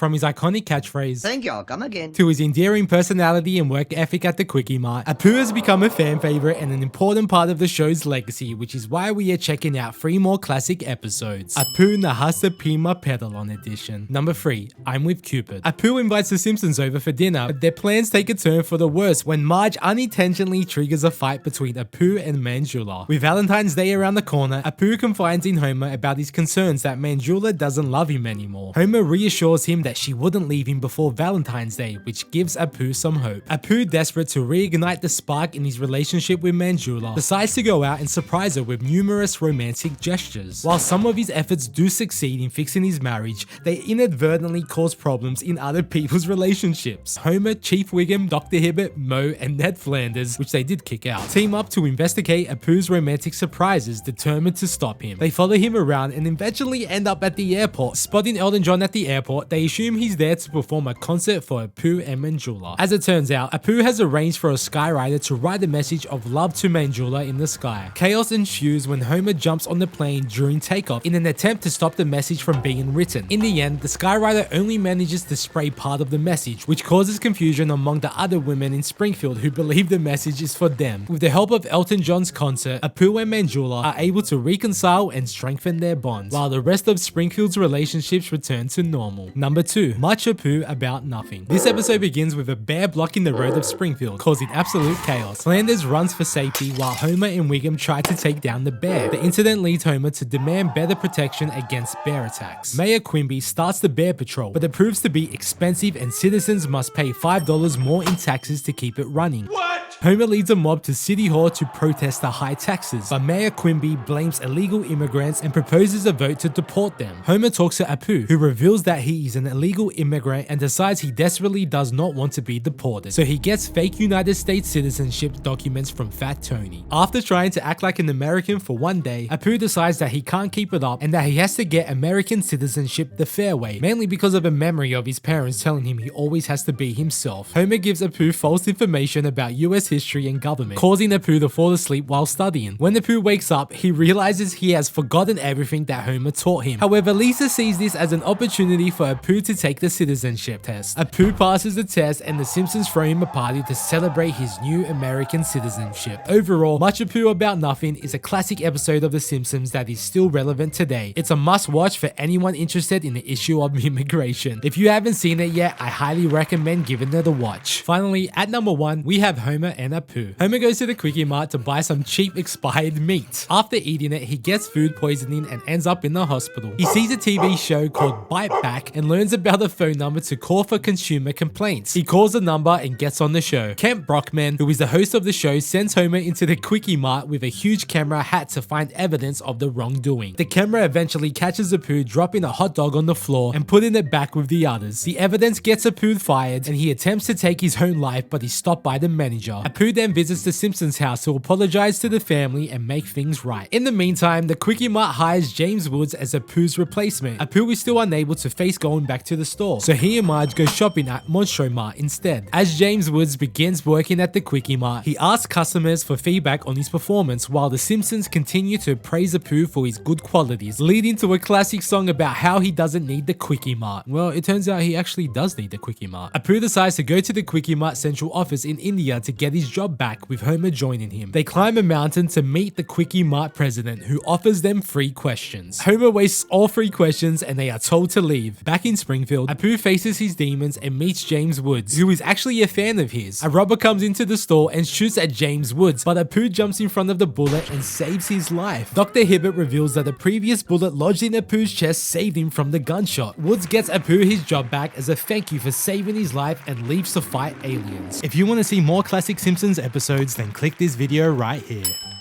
From his iconic catchphrase, "Thank you, I'll come again," to his endearing personality and work ethic at the Quickie Mart, Apu has become a fan favorite and an important part of the show's legacy, which is why we are checking out 3 more classic episodes. Apu Nahasapeemapetilon Edition. Number 3. I'm with Cupid. Apu invites the Simpsons over for dinner, but their plans take a turn for the worse when Marge unintentionally triggers a fight between Apu and Manjula. With Valentine's Day around the corner, Apu confides in Homer about his concerns that Manjula doesn't love him anymore. Homer reassures him that she wouldn't leave him before Valentine's Day, which gives Apu some hope. Apu, desperate to reignite the spark in his relationship with Manjula, decides to go out and surprise her with numerous romantic gestures. While some of his efforts do succeed in fixing his marriage, they inadvertently cause problems in other people's relationships. Homer, Chief Wiggum, Dr. Hibbert, Moe, and Ned Flanders, which they did kick out, team up to investigate Apu's romantic surprises, determined to stop him. They follow him around and eventually end up at the airport. Spotting Elton John at the airport, they assume he's there to perform a concert for Apu and Manjula. As it turns out, Apu has arranged for a skyrider to write a message of love to Manjula in the sky. Chaos ensues when Homer jumps on the plane during takeoff in an attempt to stop the message from being written. In the end, the skyrider only manages to spray part of the message, which causes confusion among the other women in Springfield who believe the message is for them. With the help of Elton John's concert, Apu and Manjula are able to reconcile and strengthen their bonds, while the rest of Springfield's relationships return to normal. Number 2. Much Apu about nothing. This episode begins with a bear blocking the road of Springfield, causing absolute chaos. Flanders runs for safety while Homer and Wiggum try to take down the bear. The incident leads Homer to demand better protection against bear attacks. Mayor Quimby starts the bear patrol, but it proves to be expensive and citizens must pay $5 more in taxes to keep it running. Homer leads a mob to City Hall to protest the high taxes, but Mayor Quimby blames illegal immigrants and proposes a vote to deport them. Homer talks to Apu, who reveals that he is an illegal immigrant and decides he desperately does not want to be deported, so he gets fake United States citizenship documents from Fat Tony. After trying to act like an American for one day, Apu decides that he can't keep it up and that he has to get American citizenship the fair way, mainly because of a memory of his parents telling him he always has to be himself. Homer gives Apu false information about US history and government, causing Apu to fall asleep while studying. When Apu wakes up, he realizes he has forgotten everything that Homer taught him. However, Lisa sees this as an opportunity for Apu to take the citizenship test. Apu passes the test and the Simpsons throw him a party to celebrate his new American citizenship. Overall, Much Apu About Nothing is a classic episode of The Simpsons that is still relevant today. It's a must watch for anyone interested in the issue of immigration. If you haven't seen it yet, I highly recommend giving it a watch. Finally, at number 1, we have Homer and Apu. Homer goes to the Quickie Mart to buy some cheap expired meat. After eating it, he gets food poisoning and ends up in the hospital. He sees a TV show called Bite Back and learns about a phone number to call for consumer complaints. He calls the number and gets on the show. Kent Brockman, who is the host of the show, sends Homer into the Quickie Mart with a huge camera hat to find evidence of the wrongdoing. The camera eventually catches Apu dropping a hot dog on the floor and putting it back with the others. The evidence gets Apu fired and he attempts to take his own life, but is stopped by the manager. Apu then visits the Simpsons house to apologize to the family and make things right. In the meantime, the Quickie Mart hires James Woods as Apu's replacement. Apu is still unable to face going back to the store, so he and Marge go shopping at Monstro Mart instead. As James Woods begins working at the Quickie Mart, he asks customers for feedback on his performance while the Simpsons continue to praise Apu for his good qualities, leading to a classic song about how he doesn't need the Quickie Mart. Well, it turns out he actually does need the Quickie Mart. Apu decides to go to the Quickie Mart central office in India to get his job back, with Homer joining him. They climb a mountain to meet the Quickie Mart president, who offers them 3 questions. Homer wastes all 3 questions and they are told to leave. Back in Springfield, Apu faces his demons and meets James Woods, who is actually a fan of his. A robber comes into the store and shoots at James Woods, but Apu jumps in front of the bullet and saves his life. Dr. Hibbert reveals that a previous bullet lodged in Apu's chest saved him from the gunshot. Woods gets Apu his job back as a thank you for saving his life and leaves to fight aliens. If you want to see more classic Simpsons episodes, then click this video right here.